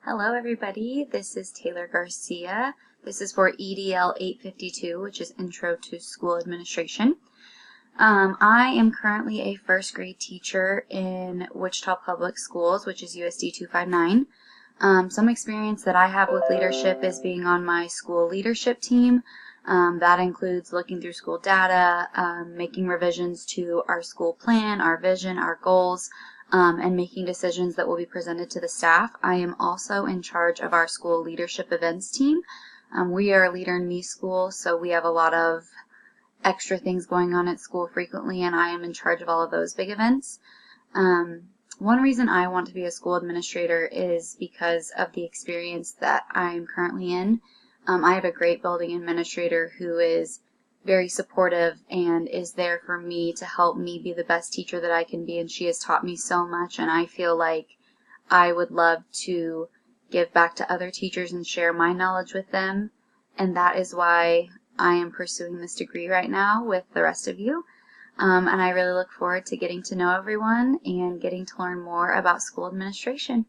Hello everybody, this is Taylor Garcia. This is for EDL 852, which is Intro to School Administration. I am currently a first grade teacher in Wichita Public Schools, which is USD 259. Some experience that I have with leadership is being on my school leadership team. That includes looking through school data, making revisions to our school plan, our vision, our goals, and making decisions that will be presented to the staff. I am also in charge of our school leadership events team. We are a Leader in Me school, so we have a lot of extra things going on at school frequently, and I am in charge of all of those big events. One reason I want to be a school administrator is because of the experience that I'm currently in. I have a great building administrator who is very supportive and is there for me to help me be the best teacher that I can be, and she has taught me so much, and I feel like I would love to give back to other teachers and share my knowledge with them, and that is why I am pursuing this degree right now with the rest of you. And I really look forward to getting to know everyone and getting to learn more about school administration.